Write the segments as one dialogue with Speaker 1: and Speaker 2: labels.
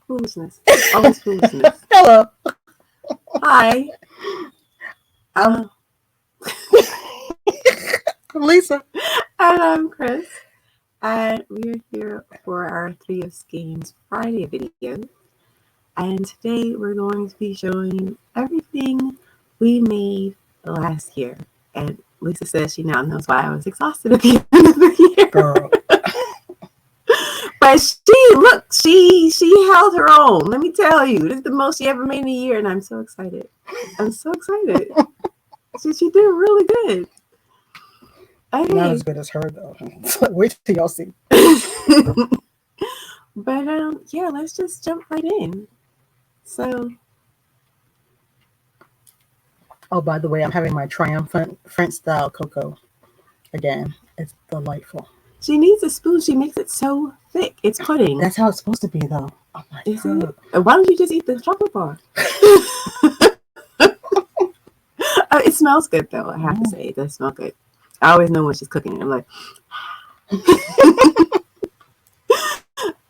Speaker 1: Foolishness. Always foolishness.
Speaker 2: Hello.
Speaker 1: Hi.
Speaker 2: I'm Lisa.
Speaker 1: And I'm Cryss. And we're here for our 3 of Skeins Friday video. And today we're going to be showing everything we made last year. And Lisa says she now knows why I was exhausted at the end of the year.
Speaker 2: Girl.
Speaker 1: But she held her own. Let me tell you, this is the most she ever made in a year, and I'm so excited. I'm so excited. She did really good. Okay.
Speaker 2: Not as good as her though. Wait till y'all see.
Speaker 1: But yeah, let's just jump right in. So,
Speaker 2: oh, by the way, I'm having my triumphant French style cocoa again. It's delightful.
Speaker 1: She needs a spoon. She makes it so thick. It's pudding.
Speaker 2: That's how it's supposed to be, though. Oh my God.
Speaker 1: Why don't you just eat the chocolate bar? It smells good, though. I have to say, it does smell good. I always know when she's cooking it. I'm like,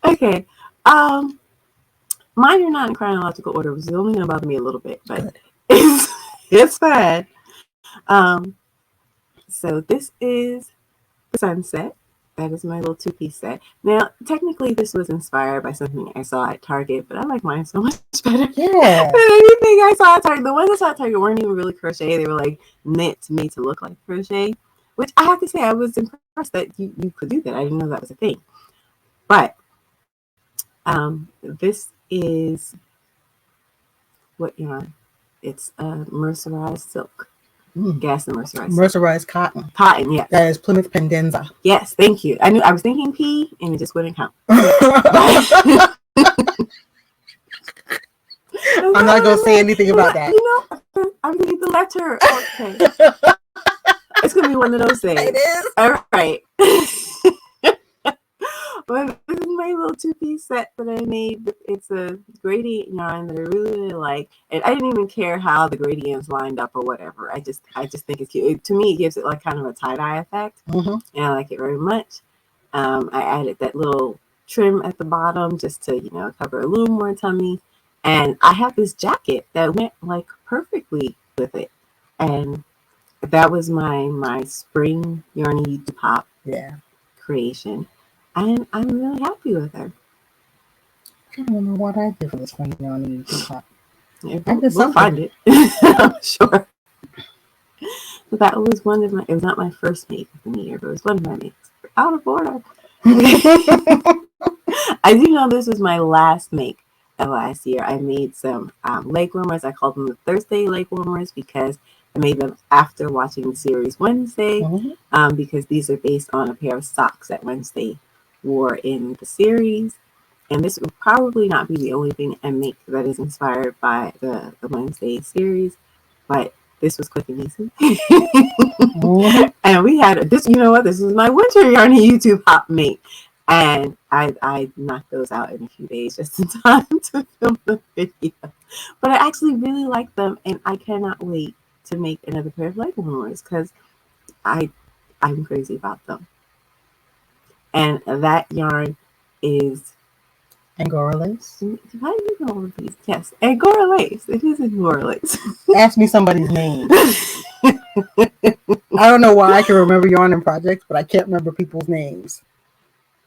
Speaker 1: okay. Mine are not in chronological order, which is only going to bother me a little bit, but it's fine. So this is the sunset. That is my little 2-piece set. Now, technically, this was inspired by something I saw at Target, but I like mine so much better than anything I saw at Target. The ones I saw at Target weren't even really crochet. They were like knit to me to look like crochet, which I have to say I was impressed that you could do that. I didn't know that was a thing. But this is what yarn? It's mercerized silk. Gas and mercerized.
Speaker 2: Mercerized cotton.
Speaker 1: Cotton, yes.
Speaker 2: That is Plymouth Pendenza.
Speaker 1: Yes, thank you. I knew I was thinking P and it just wouldn't count. I'm
Speaker 2: not gonna say anything about that.
Speaker 1: You know, I'm thinking the letter. Okay. It's gonna be one of those things.
Speaker 2: It is.
Speaker 1: All right. But this is my little 2-piece set that I made. It's a gradient yarn that I really like, and I didn't even care how the gradients lined up or whatever. I just think it's cute. To me, it gives it like kind of a tie-dye effect, and I like it very much. I added that little trim at the bottom just to cover a little more tummy, and I have this jacket that went like perfectly with it, and that was my spring yarny YouTube pop creation. And I'm really happy with her.
Speaker 2: I can't remember what I did for this one on the YouTube pop.
Speaker 1: Yeah, we'll find it. I'm sure. So that was one of it was not my first make of the year, but it was one of my makes. Out of order. I do know this was my last make of last year. I made some leg warmers. I called them the Thursday leg warmers because I made them after watching the series Wednesday, because these are based on a pair of socks that Wednesday wore in the series, and this will probably not be the only thing I make that is inspired by the Wednesday series, but this was quick and easy. And we had this. You know what? This was my winter yarny YouTube pop make, and I knocked those out in a few days just in time to film the video. But I actually really like them, and I cannot wait to make another pair of leg warmers because I'm crazy about them. And that yarn is
Speaker 2: Angora lace.
Speaker 1: How do you know all of these? Yes, Angora lace. It is Angora lace.
Speaker 2: Ask me somebody's name. I don't know why I can remember yarn and projects, but I can't remember people's names.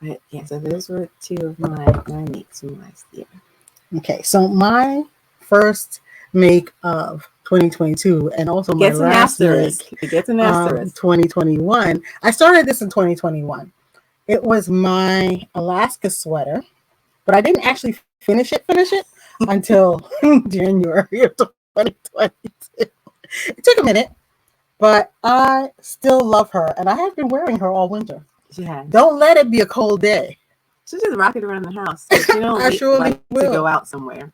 Speaker 1: But yeah, so those were 2 of my makes from last year.
Speaker 2: Okay, so my first make of 2022 and also my last make
Speaker 1: it gets an asterisk.
Speaker 2: 2021. I started this in 2021. It was my Alaska sweater, but I didn't actually finish it until January of 2022. It took a minute, but I still love her, and I have been wearing her all winter.
Speaker 1: Yeah.
Speaker 2: Don't let it be a cold day.
Speaker 1: So just rock it around the house. You don't
Speaker 2: I surely will.
Speaker 1: To go out somewhere.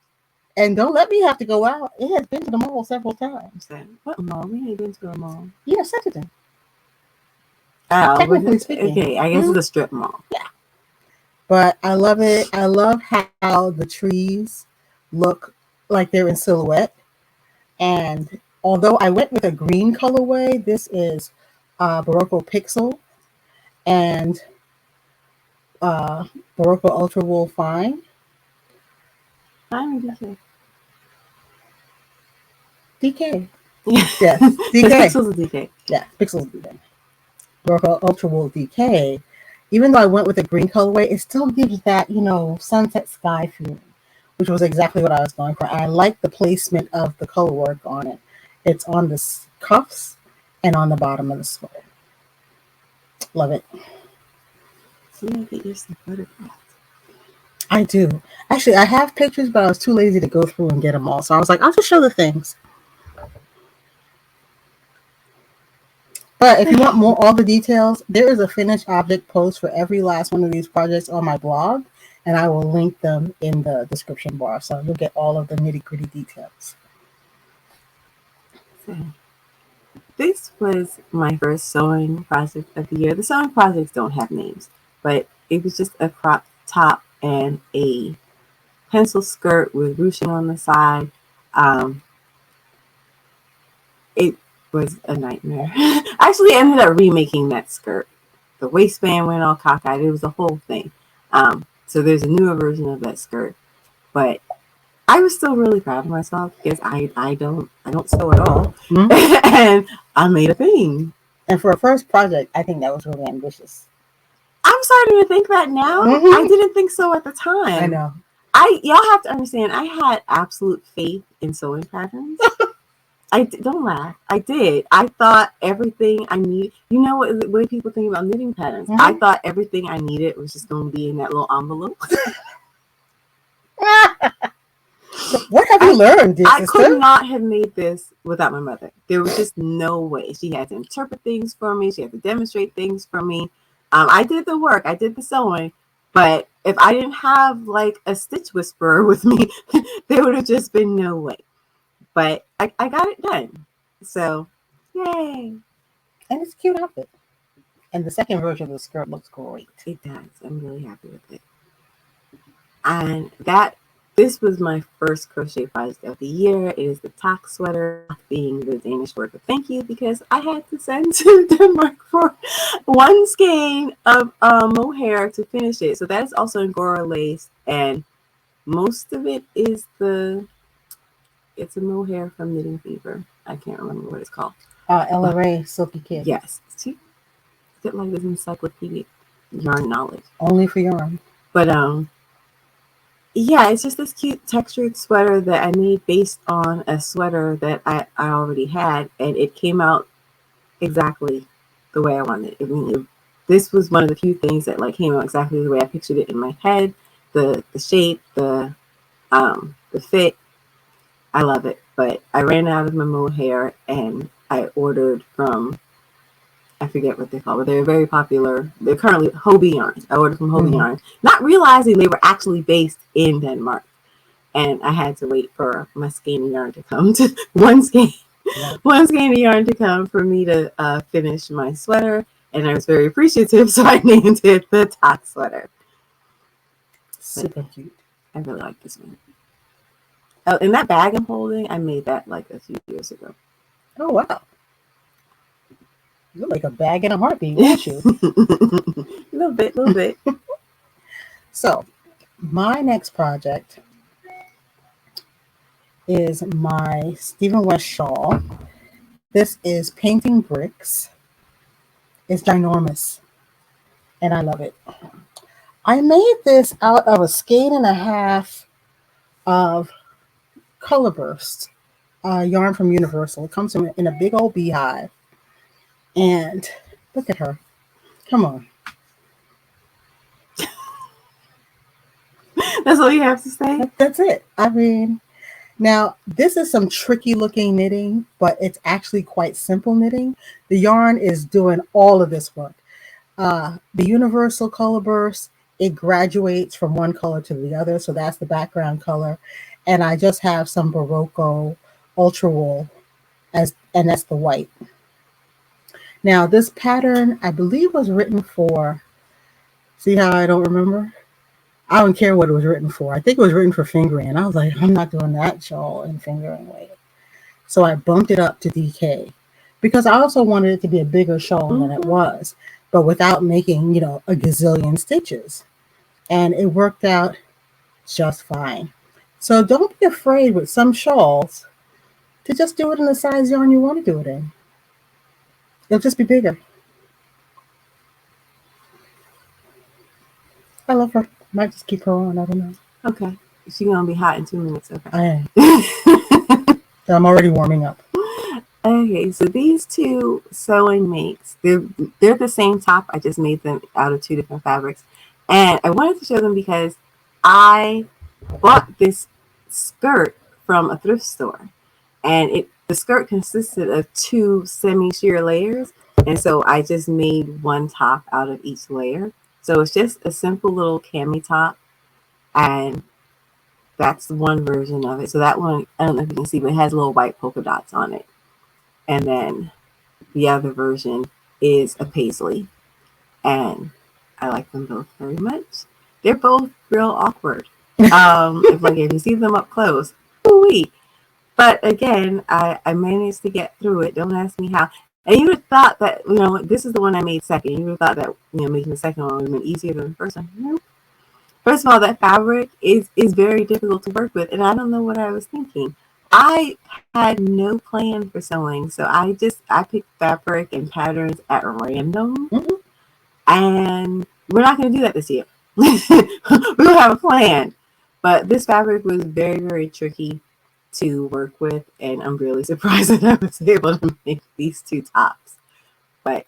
Speaker 2: And don't let me have to go out. It has been to the mall several times.
Speaker 1: What mall? We ain't been to a mall.
Speaker 2: Yeah, Saturday.
Speaker 1: Oh,
Speaker 2: technically speaking.
Speaker 1: Okay, I guess it's a strip mall.
Speaker 2: Yeah. But I love it. I love how the trees look like they're in silhouette. And although I went with a green colorway, this is Barocco Pixel and Barocco Ultra Wool Fine.
Speaker 1: I'm DK.
Speaker 2: DK.
Speaker 1: Yes,
Speaker 2: Yes,
Speaker 1: because
Speaker 2: DK.
Speaker 1: Pixels is DK.
Speaker 2: Yeah, Pixels DK. Oracle Ultra Wool DK. Even though I went with the green colorway, it still gives that, sunset sky feeling, which was exactly what I was going for. And I like the placement of the color work on it. It's on the cuffs and on the bottom of the sweater. Love it.
Speaker 1: So you get your some photographs.
Speaker 2: I do. Actually, I have pictures, but I was too lazy to go through and get them all. So I was like, I'll just show the things. But if you want all the details, there is a finished object post for every last one of these projects on my blog, and I will link them in the description bar. So you'll get all of the nitty-gritty details.
Speaker 1: So, this was my first sewing project of the year. The sewing projects don't have names, but it was just a crop top and a pencil skirt with ruching on the side. It was a nightmare. I actually ended up remaking that skirt. The waistband went all cockeyed. It was a whole thing. So there's a newer version of that skirt, but I was still really proud of myself because I don't sew at all, and I made a thing.
Speaker 2: And for a first project, I think that was really ambitious.
Speaker 1: I'm starting to think that now. I didn't think so at the time.
Speaker 2: I know.
Speaker 1: Y'all have to understand. I had absolute faith in sewing patterns. Don't laugh. I did. I thought everything I need. You know what the way people think about knitting patterns? I thought everything I needed was just going to be in that little envelope.
Speaker 2: What have you learned, dear
Speaker 1: I
Speaker 2: sister?
Speaker 1: could not have made this without my mother. There was just no way. She had to interpret things for me. She had to demonstrate things for me. I did the work. I did the sewing. But if I didn't have like a stitch whisperer with me, there would have just been no way. But I got it done. So, yay.
Speaker 2: And it's a cute outfit. And the second version of the skirt looks great.
Speaker 1: It does. I'm really happy with it. And this was my first crochet project of the year. It is the tack sweater, being the Danish word for thank you, because I had to send to Denmark for one skein of mohair to finish it. So that is also Angora lace, and most of it is it's a mohair from Knitting Fever. I can't remember what it's called.
Speaker 2: LRA Silky Kid.
Speaker 1: Yes. See, get like this encyclopedic yarn knowledge.
Speaker 2: Only for yarn.
Speaker 1: But yeah, it's just this cute textured sweater that I made based on a sweater that I already had, and it came out exactly the way I wanted it. I mean, this was one of the few things that like came out exactly the way I pictured it in my head. The shape, the fit. I love it, but I ran out of my mohair and I ordered from, I forget what they're called, but they're very popular. They're currently Hobie yarns. I ordered from Hobie yarn, not realizing they were actually based in Denmark. And I had to wait for my skein of yarn to come to one skein of yarn to come for me to finish my sweater. And I was very appreciative, so I named it the tack sweater.
Speaker 2: Super cute.
Speaker 1: I really like this one. Oh, and that bag I'm holding, I made that like a few years ago.
Speaker 2: Oh, wow. You're like a bag in a heartbeat, aren't you?
Speaker 1: A little bit.
Speaker 2: So, my next project is my Stephen West shawl. This is Painting Bricks. It's ginormous, and I love it. I made this out of a skein and a half of Color Burst yarn from Universal. It comes in a big old beehive. And look at her. Come on.
Speaker 1: That's all you have to say?
Speaker 2: That's it. I mean, now this is some tricky looking knitting, but it's actually quite simple knitting. The yarn is doing all of this work. The Universal Color Burst, it graduates from one color to the other. So that's the background color. And I just have some Barocco Ultra Wool, and that's the white. Now, this pattern, I believe, was written for, see how I don't remember? I don't care what it was written for. I think it was written for fingering. And I was like, I'm not doing that shawl in fingering weight. So I bumped it up to DK because I also wanted it to be a bigger shawl than it was, but without making, a gazillion stitches. And it worked out just fine. So don't be afraid with some shawls to just do it in the size yarn you want to do it in. It'll just be bigger. I love her. Might just keep her on. I don't know.
Speaker 1: Okay. She's going to be hot in 2 minutes. Okay.
Speaker 2: I am. I'm already warming up.
Speaker 1: Okay, so these two sewing makes, they're the same top. I just made them out of 2 different fabrics. And I wanted to show them because I bought this skirt from a thrift store. And the skirt consisted of 2 semi-sheer layers. And so I just made one top out of each layer. So it's just a simple little cami top. And that's one version of it. So that one, I don't know if you can see, but it has little white polka dots on it. And then the other version is a paisley. And I like them both very much. They're both real awkward. If you see them up close, ooh-wee. But again, I managed to get through it. Don't ask me how. And you would have thought that, this is the one I made second. You would have thought that, making the second one would have been easier than the first one. Nope. First of all, that fabric is very difficult to work with. And I don't know what I was thinking. I had no plan for sewing, so I picked fabric and patterns at random, and we're not going to do that this year. We don't have a plan, but this fabric was very, very tricky to work with, and I'm really surprised that I was able to make these 2 tops, but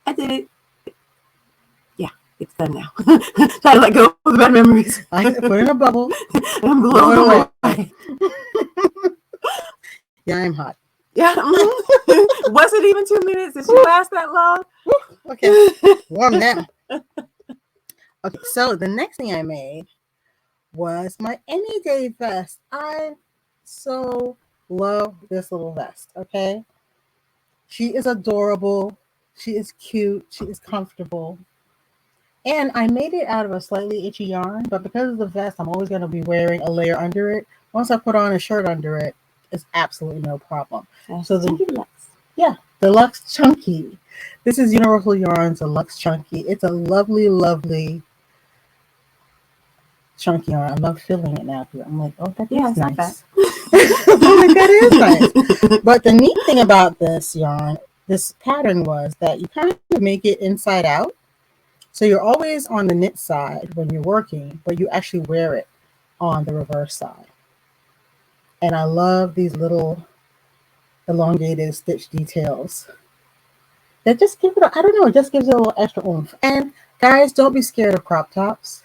Speaker 1: I did it. Yeah, it's done now. Try to let go of the bad memories.
Speaker 2: I put in a bubble.
Speaker 1: I'm blown away.
Speaker 2: Yeah, I'm hot.
Speaker 1: Yeah. Was it even 2 minutes? Did she last that long?
Speaker 2: Okay. Warm now. Okay, so the next thing I made was my Anyday Vest. I so love this little vest, okay? She is adorable. She is cute. She is comfortable. And I made it out of a slightly itchy yarn, but because of the vest, I'm always going to be wearing a layer under it. Once I put on a shirt under it, it's absolutely no problem. So the Luxe Chunky. This is Universal Yarns, the Luxe Chunky. It's a lovely, lovely chunky yarn. I love feeling it now. I'm like, oh, that is nice. I'm like, that is nice. But the neat thing about this yarn, this pattern, was that you kind of make it inside out. So you're always on the knit side when you're working, but you actually wear it on the reverse side. And I love these little elongated stitch details. That just give it, it just gives it a little extra oomph. And guys, don't be scared of crop tops.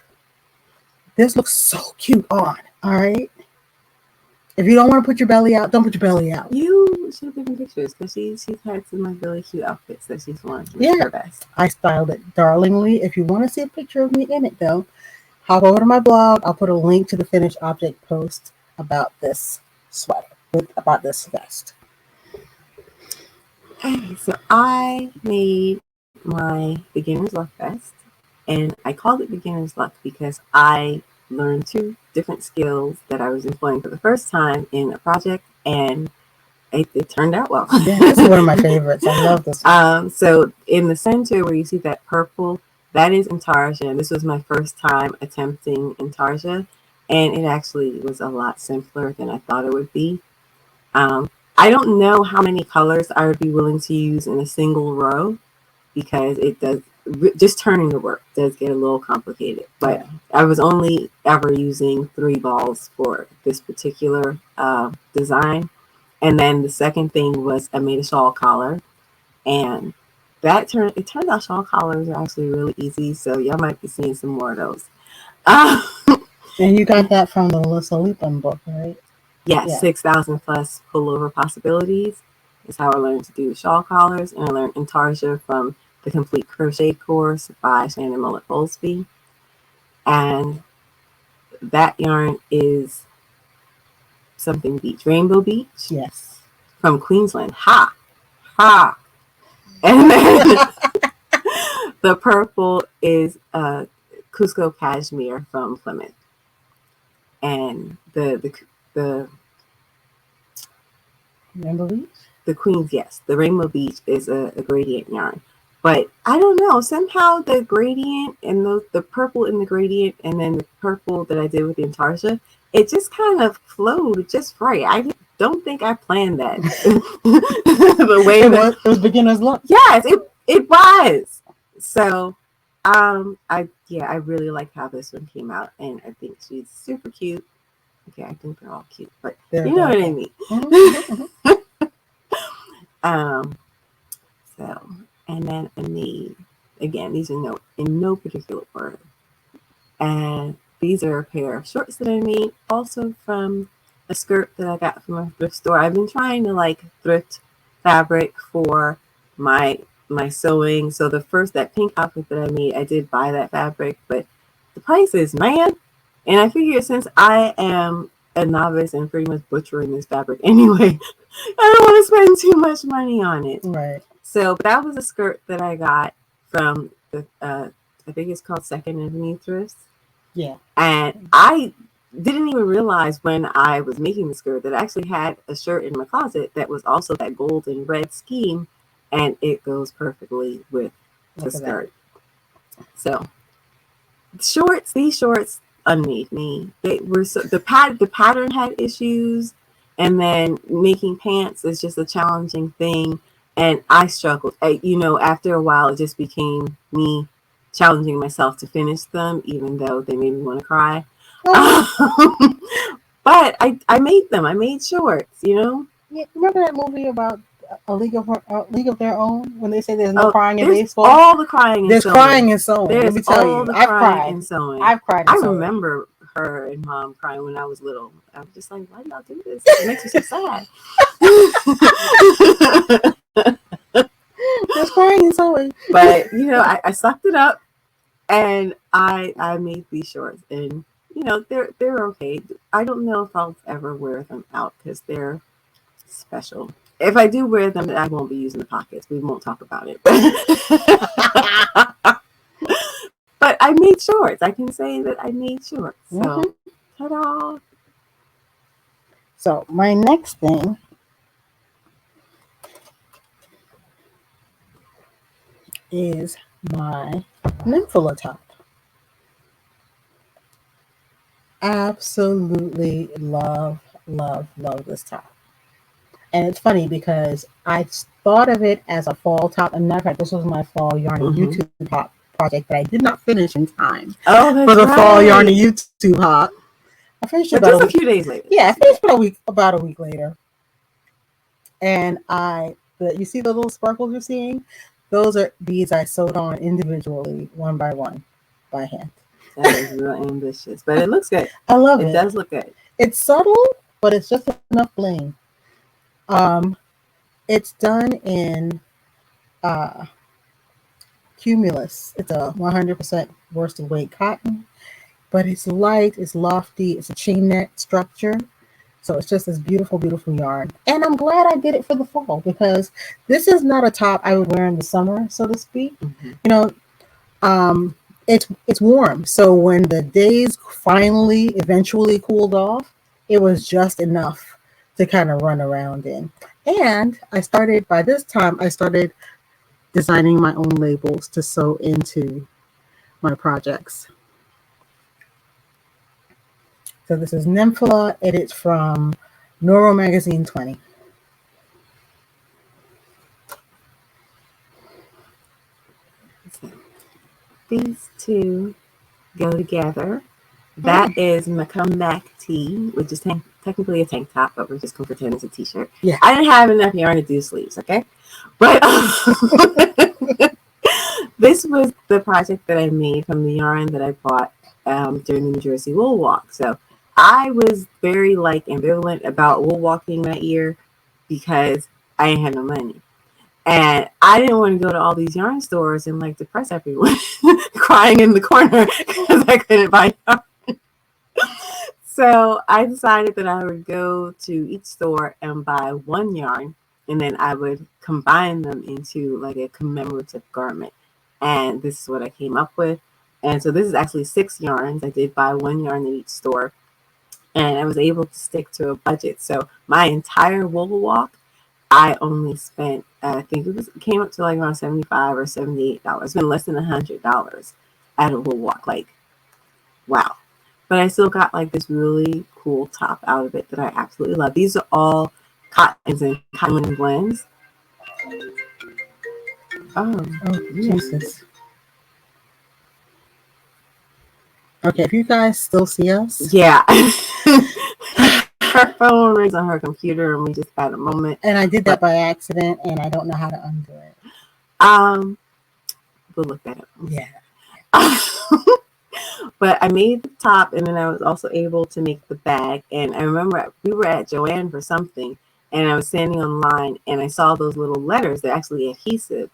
Speaker 2: This looks so cute on, all right? If you don't want to put your belly out, don't put your belly out.
Speaker 1: You should have given pictures because she's had some really cute outfits that she's worn. Her best.
Speaker 2: I styled it darlingly. If you want to see a picture of me in it, though, hop over to my blog. I'll put a link to the finished object post about this sweater, about this vest.
Speaker 1: Okay, so I made my beginner's luck vest, and I called it beginner's luck because I learned 2 different skills that I was employing for the first time in a project, and it turned out well.
Speaker 2: Yeah, this is one of my favorites. I love this one.
Speaker 1: So in the center where you see that purple, that is intarsia. This was my first time attempting intarsia, and it actually was a lot simpler than I thought it would be. I don't know how many colors I would be willing to use in a single row because it does, just turning the work does get a little complicated. But I was only ever using 3 balls for this particular design. And then the second thing was I made a shawl collar, and it turned out shawl collars are actually really easy. So y'all might be seeing some more of those.
Speaker 2: And you got that from the Alyssa Leapin book, right?
Speaker 1: Yes, yeah. 6,000 plus pullover possibilities is how I learned to do shawl collars, and I learned intarsia from the complete crochet course by Shannon Mullet-Bowlesby. And that yarn is something beach, Rainbow Beach.
Speaker 2: Yes.
Speaker 1: From Queensland. Ha! Ha! And then the purple is Cusco Cashmere from Plymouth. And the
Speaker 2: Rainbow Beach?
Speaker 1: The Queen's, yes. The Rainbow Beach is a gradient yarn. But I don't know. Somehow the gradient and the purple in the gradient and then the purple that I did with the intarsia it just kind of flowed just right. I don't think I planned that. The way
Speaker 2: it was beginner's luck.
Speaker 1: Yes, it was. So I really like how this one came out, and I think she's super cute. Okay, I think they're all cute, but you know what I mean. So, and then I made, again, these are in no particular order. And these are a pair of shorts that I made, also from a skirt that I got from a thrift store. I've been trying to like thrift fabric for my sewing. So that pink outfit that I made, I did buy that fabric, but the prices, man. And I figured since I am a novice and pretty much butchering this fabric anyway, I don't want to spend too much money on it.
Speaker 2: Right.
Speaker 1: So that was a skirt that I got from the I think it's called Second Avenue Thrifts.
Speaker 2: Yeah.
Speaker 1: And I didn't even realize when I was making the skirt that I actually had a shirt in my closet that was also that gold and red scheme, and it goes perfectly with the skirt. So these shorts unmade me. They were the pattern had issues, and then making pants is just a challenging thing, and I struggled. After a while, it just became me challenging myself to finish them, even though they made me want to cry. But I made them. I made shorts.
Speaker 2: Yeah, remember that movie about a league of their own, when they say there's no crying in baseball?
Speaker 1: All the crying.
Speaker 2: There's crying in sewing.
Speaker 1: Let
Speaker 2: me tell you, I've cried
Speaker 1: in sewing.
Speaker 2: I've cried.
Speaker 1: I remember her and Mom crying when I was little. I was just like, why do y'all do this? It makes me so sad.
Speaker 2: There's crying in sewing.
Speaker 1: But I sucked it up, and I made these shorts, and they're okay. I don't know if I'll ever wear them out because they're special. If I do wear them, I won't be using the pockets. We won't talk about it. But I made shorts. I can say that I made shorts. So, ta-da!
Speaker 2: So my next thing is my Nemphila top. Absolutely love this top. And it's funny because I thought of it as a fall top. And matter of fact, this was my fall yarn and YouTube top project that I did not finish in time for the fall yarn and YouTube hop. I finished it
Speaker 1: about a few days later.
Speaker 2: Yeah, I finished about a week later. And you see the little sparkles you're seeing? Those are beads I sewed on individually, one by one, by hand.
Speaker 1: That is real ambitious, but it looks good.
Speaker 2: I love it.
Speaker 1: It does look good.
Speaker 2: It's subtle, but it's just enough bling. It's done in Cumulus. It's a 100% worsted weight cotton, but it's light, it's lofty, it's a chain net structure. So it's just this beautiful, beautiful yarn. And I'm glad I did it for the fall because this is not a top I would wear in the summer, so to speak. It's warm. So when the days eventually cooled off, it was just enough to kind of run around in. And by this time, I started designing my own labels to sew into my projects. So this is Nemphila. It is from Neuro Magazine 20.
Speaker 1: These two go together. That is my comeback tee, which is technically a tank top, but we're just going to pretend it's a t-shirt.
Speaker 2: Yeah.
Speaker 1: I didn't have enough yarn to do sleeves, okay? But this was the project that I made from the yarn that I bought during the New Jersey Wool Walk. So I was very ambivalent about wool walking that year because I didn't have no money. And I didn't want to go to all these yarn stores and depress everyone crying in the corner because I couldn't buy yarn. So I decided that I would go to each store and buy one yarn, and then I would combine them into a commemorative garment. And this is what I came up with. And so this is actually 6 yarns. I did buy one yarn in each store, and I was able to stick to a budget. So my entire wool walk, I only spent, I think it came up to around $75 or $78. It's been less than $100 at a wool walk. Wow. but I still got like this really cool top out of it that I absolutely love. These are all cottons and cotton blends. Oh,
Speaker 2: Jesus. Okay, if you guys still see us.
Speaker 1: Yeah. Her phone rings on her computer and we just had a moment.
Speaker 2: And I did that by accident and I don't know how to undo it.
Speaker 1: We'll look that up.
Speaker 2: Yeah.
Speaker 1: But I made the top and then I was also able to make the bag. And I remember we were at Joann for something and I was standing online and I saw those little letters. They're actually adhesive.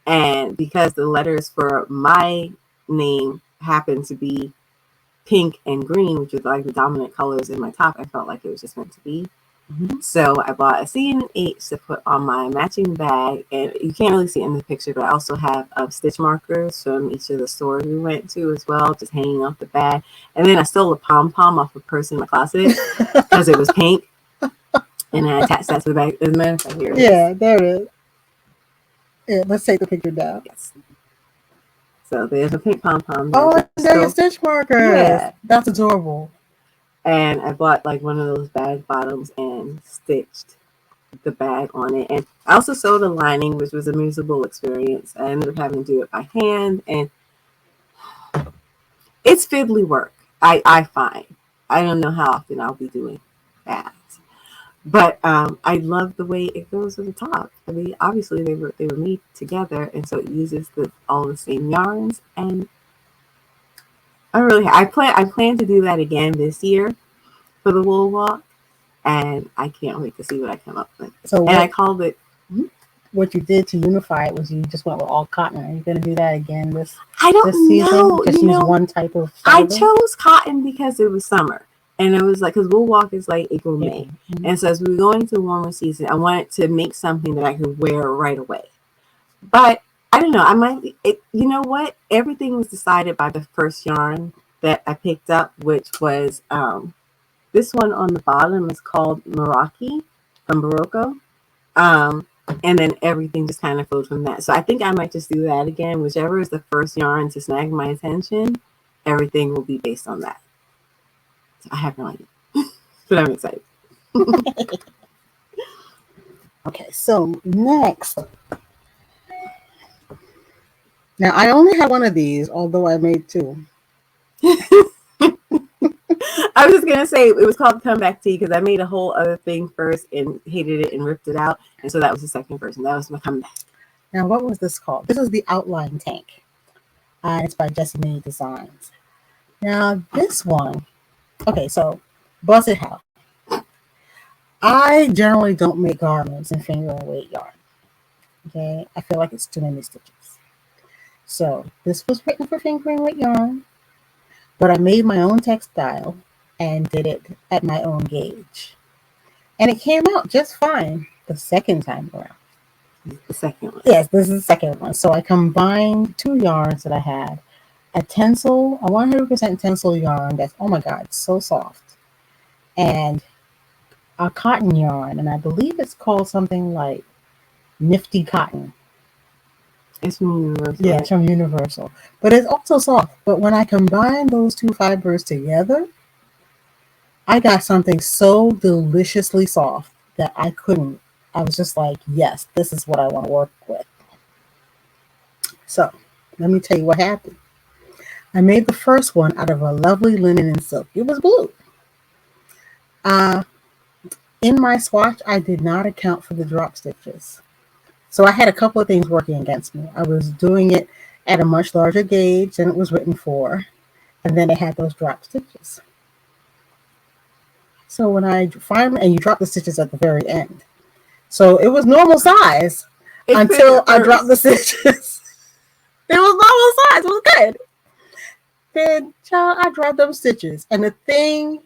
Speaker 1: And because the letters for my name happened to be pink and green, which is like the dominant colors in my top, I felt like it was just meant to be.
Speaker 2: Mm-hmm.
Speaker 1: So I bought a C and an H to put on my matching bag, and you can't really see it in the picture, but I also have stitch markers from each of the stores we went to as well, just hanging off the bag. And then I stole a pom-pom off a purse in my closet because it was pink, and I attached that to the bag. As a matter of fact, here it is.
Speaker 2: Yeah, there it is. Yeah, let's take the picture down.
Speaker 1: Yes. So there's a pink pom-pom.
Speaker 2: Oh, there's your stitch markers. Yeah. That's adorable.
Speaker 1: And I bought like one of those bag bottoms and stitched the bag on it. And I also sewed a lining, which was a miserable experience. I ended up having to do it by hand, and it's fiddly work. I find. I don't know how often I'll be doing that. But I love the way it goes to the top. I mean, obviously they were made together, and so it uses all the same yarns. And I plan to do that again this year for the wool walk, and I can't wait to see what I come up with.
Speaker 2: So
Speaker 1: I called it.
Speaker 2: What you did to unify it was you just went with all cotton. Are you going to do that again this season?
Speaker 1: I don't know.
Speaker 2: Just use one type of fiber?
Speaker 1: I chose cotton because it was summer. And it was like, because wool walk is like April, May. Mm-hmm. And so as we were going into the warmer season, I wanted to make something that I could wear right away. But I don't know. You know what? Everything was decided by the first yarn that I picked up, which was this one on the bottom is called Meraki from Barocco. And then everything just kind of flowed from that. So I think I might just do that again. Whichever is the first yarn to snag my attention, everything will be based on that. I have no idea, but I'm excited.
Speaker 2: Okay, so next. Now, I only have one of these, although I made two.
Speaker 1: I was just going to say, it was called Comeback Tea because I made a whole other thing first and hated it and ripped it out. And so that was the second version. That was my comeback.
Speaker 2: Now, what was this called? This is the Outline Tank. It's by Jessie May Designs. Now, this one. Okay, so bust it out. I generally don't make garments in finger and weight yarn. Okay, I feel like it's too many stitches. So this was written for finger and weight yarn, but I made my own textile and did it at my own gauge. And it came out just fine the second time around.
Speaker 1: The second one?
Speaker 2: Yes, this is the second one. So I combined two yarns that I had. A 100% tencel yarn that's, oh my God, so soft. And a cotton yarn, and I believe it's called something like Nifty Cotton.
Speaker 1: It's from Universal.
Speaker 2: Yeah, it's from Universal. But it's also soft. But when I combine those two fibers together, I got something so deliciously soft that I was just like, yes, this is what I want to work with. So let me tell you what happened. I made the first one out of a lovely linen and silk. It was blue. In my swatch, I did not account for the drop stitches. So I had a couple of things working against me. I was doing it at a much larger gauge than it was written for. And then it had those drop stitches. So when I finally, and you drop the stitches at the very end. So it was normal size until I dropped the stitches. It was normal size. It was good. Then, child, I dropped those stitches, and the thing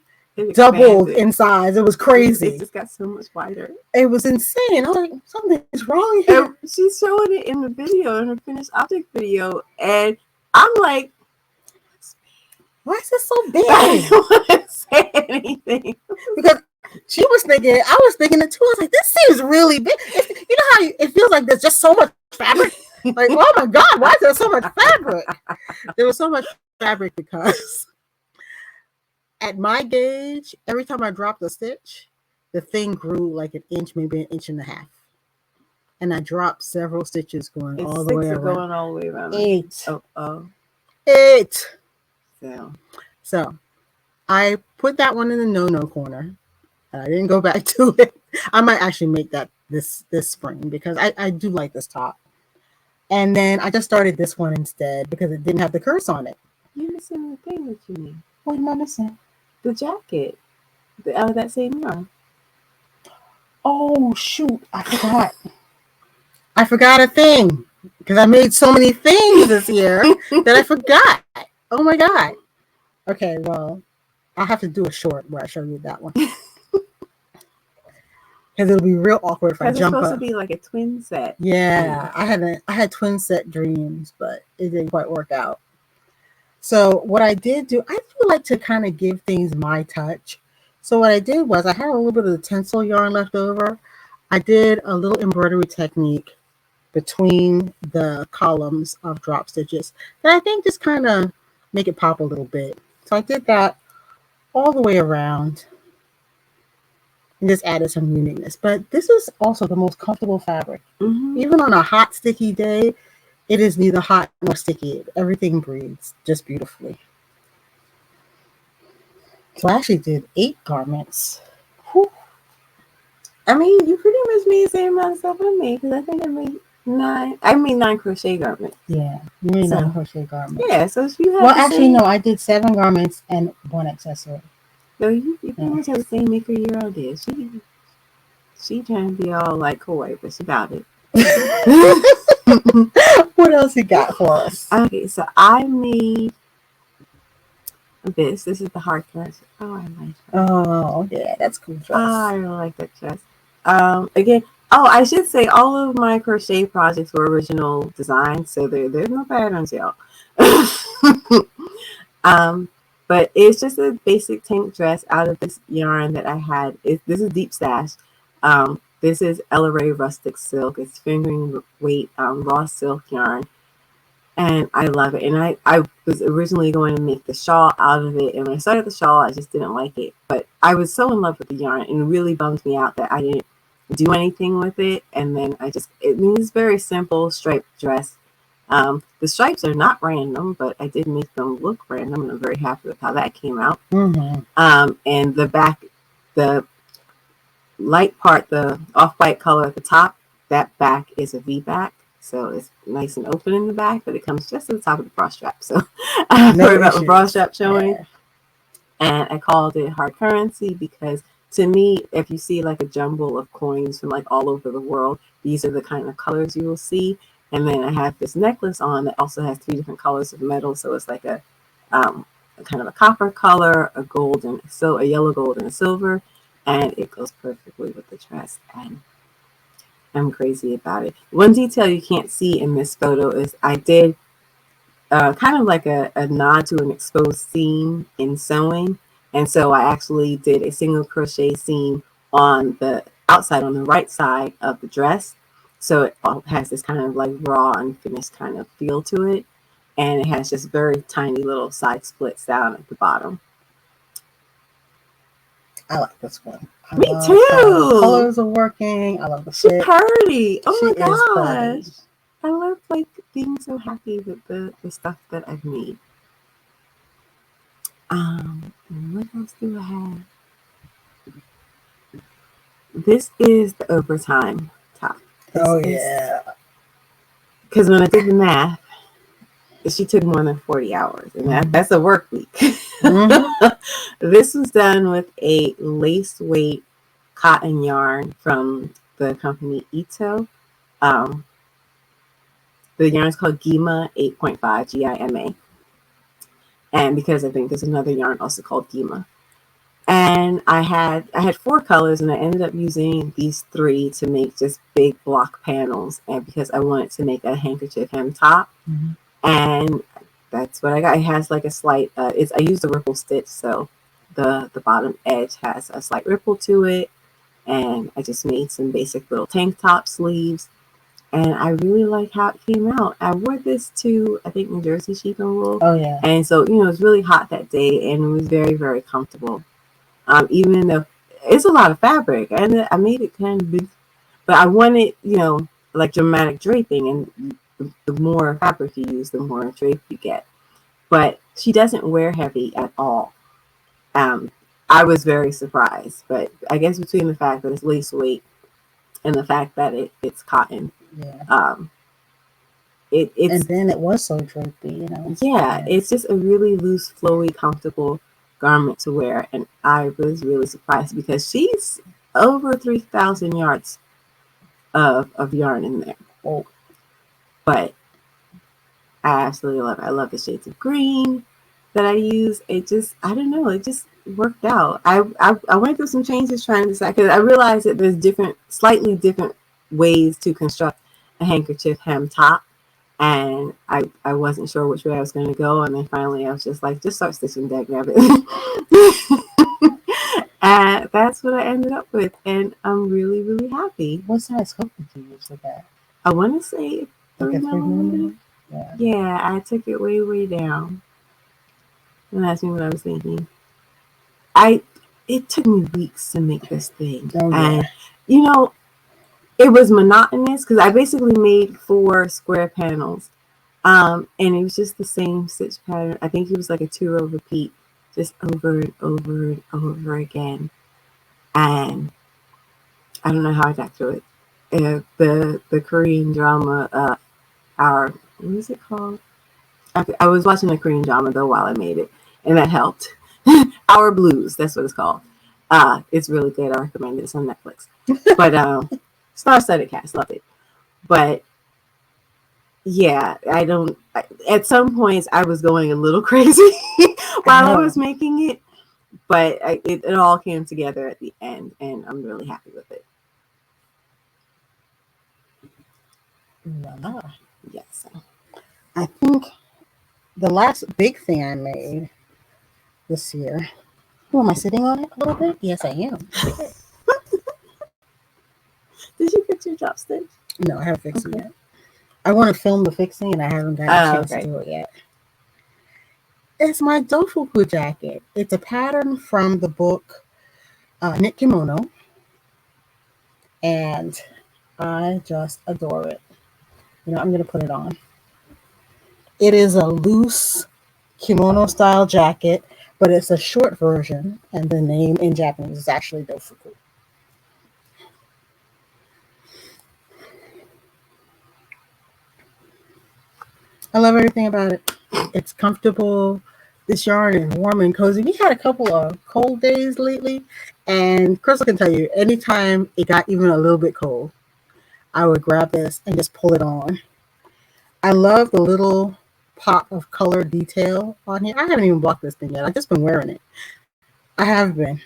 Speaker 2: doubled in size. It was crazy.
Speaker 1: It just got so much wider.
Speaker 2: It was insane. I was like, something's wrong here.
Speaker 1: And she's showing it in the video, in her finished object video, and I'm like,
Speaker 2: why is it so big?
Speaker 1: I don't want to say anything.
Speaker 2: Because she was thinking, I was thinking it too. I was like, this seems really big. You know how it feels like there's just so much fabric? Like, oh my God, why is there so much fabric? There was so much fabric because at my gauge, every time I dropped a stitch, the thing grew like an inch, maybe an inch and a half. And I dropped several stitches going
Speaker 1: It's
Speaker 2: all the
Speaker 1: 6
Speaker 2: way
Speaker 1: are
Speaker 2: around.
Speaker 1: going all the way around.
Speaker 2: 8.
Speaker 1: Oh.
Speaker 2: 8.
Speaker 1: So
Speaker 2: I put that one in the no corner. I didn't go back to it. I might actually make that this spring because I do like this top. And then I just started this one instead because it didn't have the curse on it.
Speaker 1: you're missing the thing that you need.
Speaker 2: What am I missing?
Speaker 1: The jacket. Out of that same yarn.
Speaker 2: Oh shoot, I forgot. I forgot a thing because I made so many things this year that I forgot. Oh my god. Okay, well, I'll have to do a short where I show you that one. Because it'll be real awkward if I jump up.
Speaker 1: It's supposed to be like a twin set.
Speaker 2: Yeah, I had twin set dreams, but it didn't quite work out. So what I did do, I do like to kind of give things my touch. So what I did was I had a little bit of the tinsel yarn left over. I did a little embroidery technique between the columns of drop stitches that I think just kind of make it pop a little bit. So I did that all the way around. And just added some uniqueness. But this is also the most comfortable fabric.
Speaker 1: Mm-hmm.
Speaker 2: Even on a hot, sticky day, it is neither hot nor sticky. Everything breathes just beautifully. So I actually did 8 garments. Whew.
Speaker 1: I mean, you pretty much made the same amount of stuff I made because I think I made 9. I made 9 crochet garments.
Speaker 2: Yeah, you made 9 crochet garments.
Speaker 1: Yeah, so if you have
Speaker 2: well, actually, no, I did 7 garments and 1 accessory.
Speaker 1: So you pretty much have the same maker year I did. She trying to be all like coy, but she got it.
Speaker 2: What else you got for us?
Speaker 1: Okay, so I made this. This is the hard dress. Oh, I like that.
Speaker 2: Oh, yeah, that's cool dress.
Speaker 1: I really like that dress. Again, I should say all of my crochet projects were original designs, so there's no patterns, y'all. But it's just a basic tank dress out of this yarn that I had. This is Deep Stash. This is Ella Ray Rustic Silk. It's fingering weight raw silk yarn. And I love it. And I was originally going to make the shawl out of it. And when I started the shawl, I just didn't like it. But I was so in love with the yarn. And it really bummed me out that I didn't do anything with it. And then it's very simple striped dress. The stripes are not random, but I did make them look random, and I'm very happy with how that came out.
Speaker 2: Mm-hmm.
Speaker 1: And the back, the light part, the off-white color at the top, that back is a V-back. So it's nice and open in the back, but it comes just to the top of the bra strap. So I don't worry about the bra strap showing. Yeah. And I called it hard currency because to me, if you see like a jumble of coins from like all over the world, these are the kind of colors you will see. And then I have this necklace on that also has 3 different colors of metal. So it's like a kind of a copper color, a gold, and a yellow, gold, and a silver. And it goes perfectly with the dress. And I'm crazy about it. One detail you can't see in this photo is I did kind of like a nod to an exposed seam in sewing. And so I actually did a single crochet seam on the outside, on the right side of the dress. So it has this kind of like raw, unfinished kind of feel to it. And it has just very tiny little side splits down at the bottom.
Speaker 2: I like this one.
Speaker 1: Me too.
Speaker 2: The colors are working. I love the fit.
Speaker 1: She's pretty. Oh
Speaker 2: she
Speaker 1: my gosh.
Speaker 2: Pretty.
Speaker 1: I love like being so happy with the stuff that I've made. And what else do I have? This is the overtime top.
Speaker 2: Yeah.
Speaker 1: Because when I did the math, she took more than 40 hours. And that's a work week. Mm-hmm. This was done with a lace weight cotton yarn from the company Ito. The yarn is called Gima 8.5, Gima. And because I think there's another yarn also called Gima. And I had 4 colors, and I ended up using these 3 to make just big block panels, and because I wanted to make a handkerchief hem top. Mm-hmm. And that's what I got. It has like a slight I used a ripple stitch, so the bottom edge has a slight ripple to it. And I just made some basic little tank top sleeves, and I really like how it came out. I wore this to, I think, New Jersey Sheep and Wool.
Speaker 2: Oh yeah.
Speaker 1: And so, it was really hot that day, and it was very, very comfortable. Even though it's a lot of fabric, and I made it kind of big, but I wanted, like dramatic draping, and the more fabric you use, the more drape you get. But she doesn't wear heavy at all. I was very surprised, but I guess between the fact that it's lace weight and the fact that it's cotton,
Speaker 2: Yeah.
Speaker 1: it's
Speaker 2: And then it was so drapey.
Speaker 1: yeah, it's just a really loose, flowy, comfortable garment to wear, and I was really surprised because she's over 3,000 yards of yarn in there.
Speaker 2: Oh.
Speaker 1: But I absolutely love it. I love the shades of green that I use. It just, I don't know, it just worked out. I went through some changes trying to decide, because I realized that there's slightly different ways to construct a handkerchief hem top. And I wasn't sure which way I was going to go. And then finally I was just like, just start stitching that rabbit. And that's what I ended up with. And I'm really, really happy.
Speaker 2: What size hook did you use for that?
Speaker 1: I want to say 3mm. Yeah, I took it way, way down. And that's me what I was thinking. It took me weeks to make this thing.
Speaker 2: Oh, yeah.
Speaker 1: And, it was monotonous because I basically made 4 square panels. And it was just the same stitch pattern. I think it was like a 2-row repeat, just over and over and over again. And I don't know how I got through it. The Korean drama, what is it called? I was watching the Korean drama though while I made it, and that helped. Our Blues, that's what it's called. It's really good. I recommend it. It's on Netflix. But star-studded cast, love it. But yeah, at some points I was going a little crazy while I was making it, but it all came together at the end, and I'm really happy with it.
Speaker 2: Voila.
Speaker 1: Yes.
Speaker 2: I think the last big thing I made this year. Oh, am I sitting on it a little bit? Yes, I am.
Speaker 1: Did you fix your drop stitch?
Speaker 2: No, I haven't fixed it yet. I want to film the fixing, and I haven't got a chance to do it yet. It's my Dofuku jacket. It's a pattern from the book Knit Kimono, and I just adore it. I'm going to put it on. It is a loose kimono style jacket, but it's a short version, and the name in Japanese is actually Dofuku. I love everything about it. It's comfortable. This yarn is warm and cozy. We had a couple of cold days lately, and Crystal can tell you, anytime it got even a little bit cold, I would grab this and just pull it on. I love the little pop of color detail on here. I haven't even blocked this thing yet. I've just been wearing it. I have been.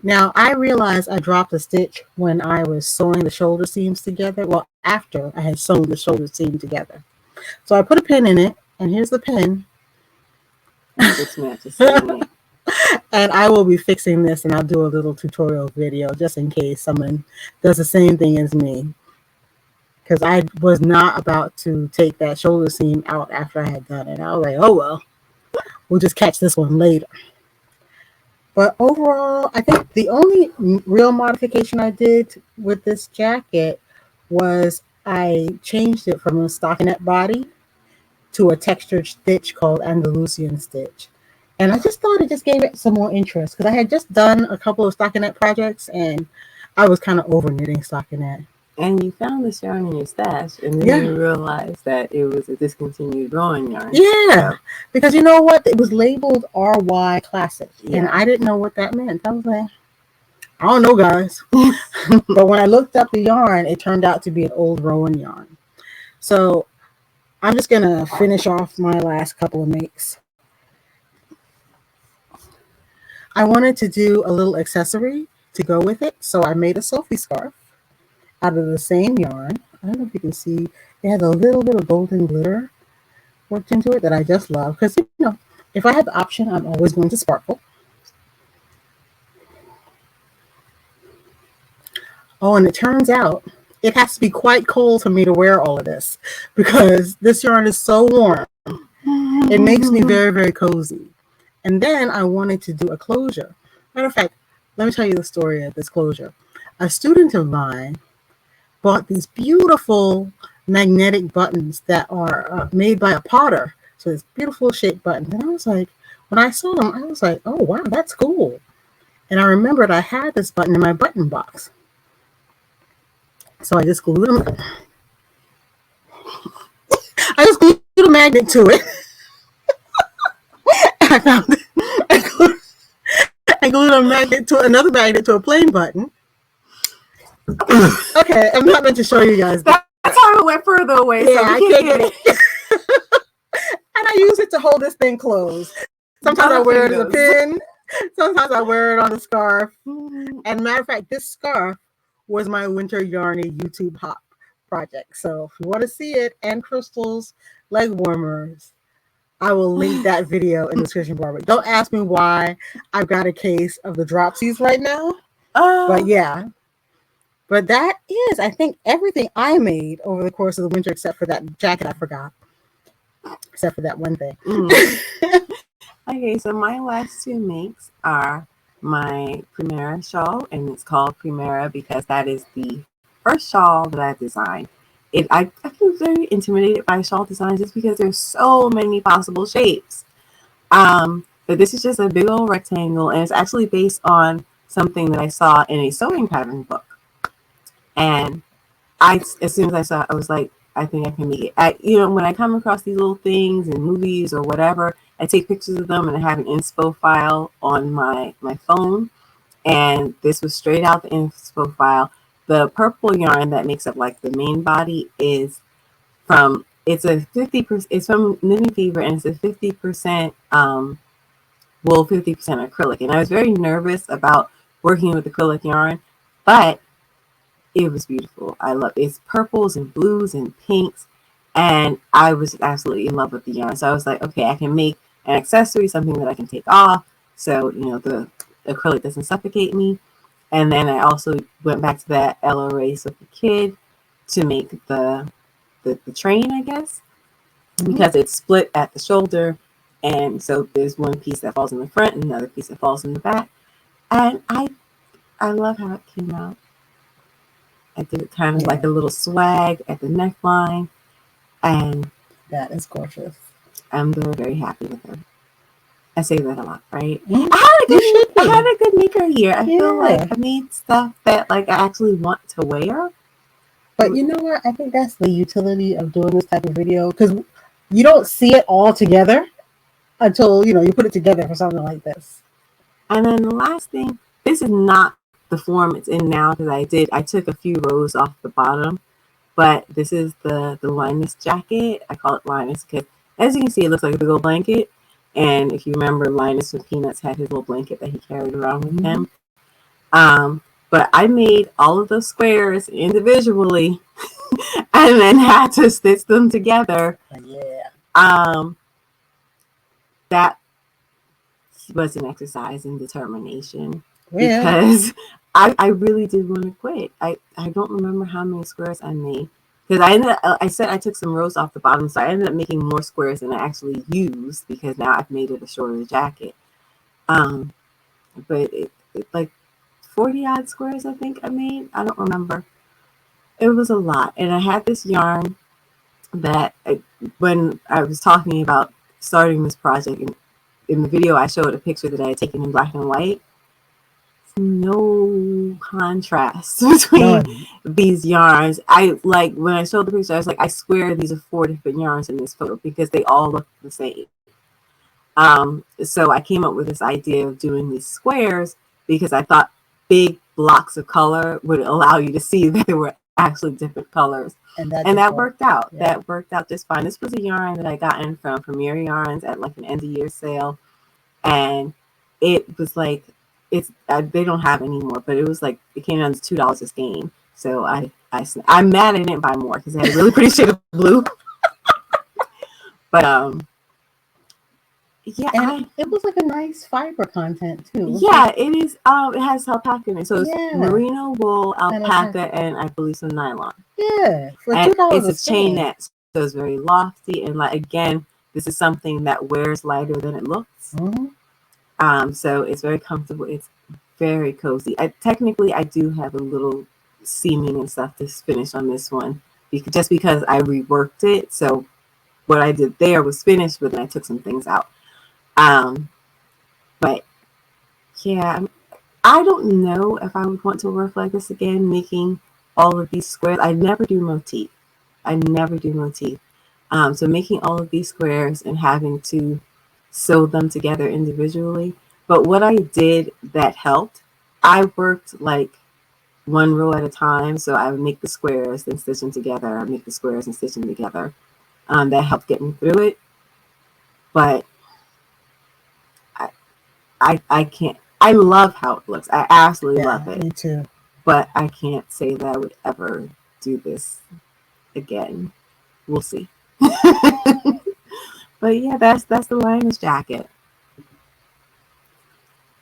Speaker 2: Now, I realized I dropped a stitch when I was sewing the shoulder seams together. Well, after I had sewn the shoulder seam together. So I put a pin in it, and here's the pin. And I will be fixing this, and I'll do a little tutorial video just in case someone does the same thing as me. Because I was not about to take that shoulder seam out after I had done it. I was like, oh, well, we'll just catch this one later. But overall, I think the only real modification I did with this jacket was I changed it from a stockinette body to a textured stitch called Andalusian stitch. And I just thought it just gave it some more interest because I had just done a couple of stockinette projects and I was kind of over knitting stockinette.
Speaker 1: And you found this yarn in your stash, and then you realized that it was a discontinued rowing yarn.
Speaker 2: Yeah, because you know what? It was labeled RY Classic, and I didn't know what that meant. I was like, I don't know, guys. But when I looked up the yarn, it turned out to be an old Rowan yarn. So I'm just going to finish off my last couple of makes. I wanted to do a little accessory to go with it, so I made a Sophie scarf out of the same yarn. I don't know if you can see, it has a little bit of golden glitter worked into it that I just love. Because, if I had the option, I'm always going to sparkle. Oh, and it turns out it has to be quite cold for me to wear all of this because this yarn is so warm. It makes me very, very cozy. And then I wanted to do a closure. Matter of fact, let me tell you the story of this closure. A student of mine bought these beautiful magnetic buttons that are made by a potter. So it's beautiful shaped buttons. And I was like, when I saw them, I was like, oh, wow, that's cool. And I remembered I had this button in my button box. So I just glued them. I just glued a magnet to it. I found it. I glued a magnet to another magnet to a plain button. Okay, I'm not meant to show you guys that.
Speaker 1: That's how it went further away.
Speaker 2: Yeah,
Speaker 1: So
Speaker 2: I can't get it. And I use it to hold this thing closed. Sometimes I wear it as a pin. Sometimes I wear it on a scarf. And matter of fact, this scarf was my Winter Yarny YouTube hop project. So if you want to see it and Crystal's leg warmers, I will link that video in the description bar. But don't ask me why I've got a case of the Dropsies right now. But yeah. But that is, I think, everything I made over the course of the winter, except for that jacket I forgot. Except for that one thing.
Speaker 1: Okay, so my last two makes are my Primera Shawl, and it's called Primera because that is the first shawl that I designed. I feel very intimidated by shawl designs just because there's so many possible shapes. But this is just a big old rectangle, and it's actually based on something that I saw in a sewing pattern book. And as soon as I saw it, I was like, I think I can make it. When I come across these little things in movies or whatever, I take pictures of them and I have an inspo file on my phone. And this was straight out the inspo file. The purple yarn that makes up like the main body is from, it's a 50%, it's from Knitting Fever, and it's a 50% wool, 50% acrylic. And I was very nervous about working with acrylic yarn, but it was beautiful. I love it. It's purples and blues and pinks, and I was absolutely in love with the yarn. So I was like, okay, I can make an accessory, something that I can take off, so the acrylic doesn't suffocate me. And then I also went back to that Ella Race with the kid to make the train, I guess, because it's split at the shoulder, and so there's one piece that falls in the front and another piece that falls in the back. And I love how it came out. I did it kind of like a little swag at the neckline, and
Speaker 2: that is gorgeous.
Speaker 1: I'm very, very happy with her. I say that a lot, right?
Speaker 2: Mm-hmm.
Speaker 1: I had a good maker year. I feel like I made stuff that I actually want to wear.
Speaker 2: But you know what? I think that's the utility of doing this type of video, because you don't see it all together until you put it together for something like this.
Speaker 1: And then the last thing, this is not the form it's in now, because I took a few rows off the bottom, but this is the Linus jacket. I call it Linus because, as you can see, it looks like a big old blanket. And if you remember, Linus with Peanuts had his little blanket that he carried around with him. But I made all of those squares individually and then had to stitch them together. That was an exercise in determination. Because I really did want to quit. I don't remember how many squares I made, because I said I took some rows off the bottom, so I ended up making more squares than I actually used, because now I've made it a shorter jacket. But it like 40 odd squares I think I made. I don't remember. It was a lot, and I had this yarn that when I was talking about starting this project, in the video I showed a picture that I had taken in black and white. No contrast between these yarns. When I showed the picture, I was like, I swear these are 4 different yarns in this photo, because they all look the same. So I came up with this idea of doing these squares because I thought big blocks of color would allow you to see that they were actually different colors. And that worked out. Yeah. That worked out just fine. This was a yarn that I got in from Primera Yarns at like an end of year sale, and it was like, they don't have anymore, but it was like, it came down to $2 a skein. So I'm mad I didn't buy more, because I had a really pretty shade of blue. But Yeah,
Speaker 2: And it was like a nice fiber content too.
Speaker 1: Yeah, it is. It has alpaca in it, so it's
Speaker 2: Yeah.
Speaker 1: merino wool,
Speaker 2: And
Speaker 1: alpaca, and I believe some nylon.
Speaker 2: Yeah, for
Speaker 1: And
Speaker 2: $2
Speaker 1: it's a chainette, so it's very lofty. And like again, this is something that wears lighter than it looks. So it's very comfortable. It's very cozy. Technically, I do have a little seaming and stuff to finish on this one, just because I reworked it. So what I did there was finished, but then I took some things out. But yeah, I don't know if I would want to work like this again, making all of these squares. I never do motif. So making all of these squares and having to sew them together individually. But what I did that helped, I worked like one row at a time. So I would make the squares, then stitch them together. I make the squares and stitch them together. That helped get me through it. But I can't. I love how it looks. I absolutely love it.
Speaker 2: Me too.
Speaker 1: But I can't say that I would ever do this again. We'll see. But yeah, that's the Linus jacket.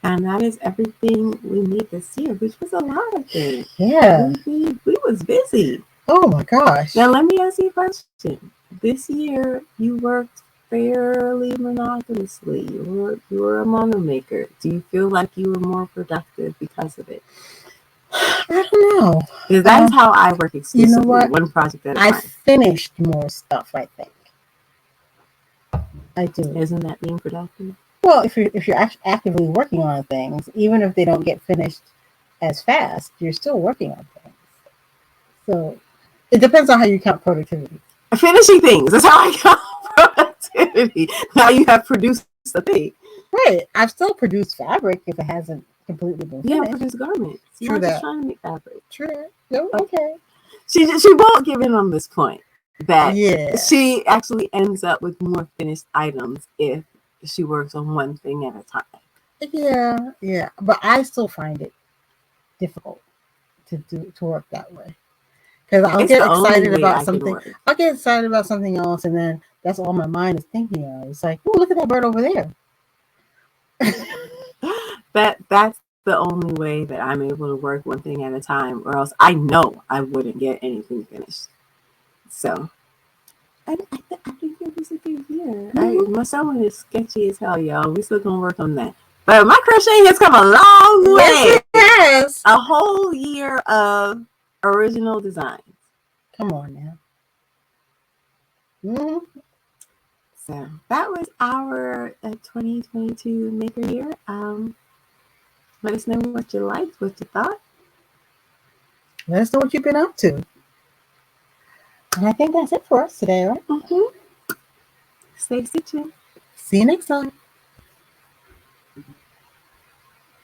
Speaker 1: And that is everything we need this year, which was a lot of things.
Speaker 2: Yeah.
Speaker 1: We was busy.
Speaker 2: Oh my gosh.
Speaker 1: Now let me ask you a question. This year you worked fairly monotonously. You were a monomaker. Do you feel like you were more productive because of it?
Speaker 2: I don't know.
Speaker 1: Because that is how I work exclusively.
Speaker 2: You know what?
Speaker 1: One project at a time.
Speaker 2: I finished more stuff, I think. I do.
Speaker 1: Isn't that being productive?
Speaker 2: Well, if you're actively working on things, even if they don't get finished as fast, you're still working on things. So it depends on how you count productivity.
Speaker 1: Finishing things. That's how I count productivity. Now you have produced a thing.
Speaker 2: Right. I've still produced fabric if it hasn't completely been finished.
Speaker 1: Yeah, produce garments.
Speaker 2: True
Speaker 1: You're
Speaker 2: that.
Speaker 1: just trying to make fabric.
Speaker 2: True. No, okay.
Speaker 1: She won't give in on this point that she actually ends up with more finished items if she works on one thing at a time.
Speaker 2: Yeah. But I still find it difficult to work that way. Because I'll get excited about something. I'll get excited about something else, and then that's all my mind is thinking of. It's like, oh, look at that bird over there.
Speaker 1: That's the only way that I'm able to work one thing at a time, or else I know I wouldn't get anything finished. So I think it was a good year. My sewing is sketchy as hell, y'all. We still gonna work on that. But my crochet has come a long way.
Speaker 2: Yes.
Speaker 1: A whole year of original designs.
Speaker 2: Come on now. Mm-hmm.
Speaker 1: So that was our 2022 maker year. Let us know what you liked, what you thought.
Speaker 2: Let us know what you've been up to. And I think that's it for us today, right?
Speaker 1: Mm-hmm. Stay stitching.
Speaker 2: See you next time.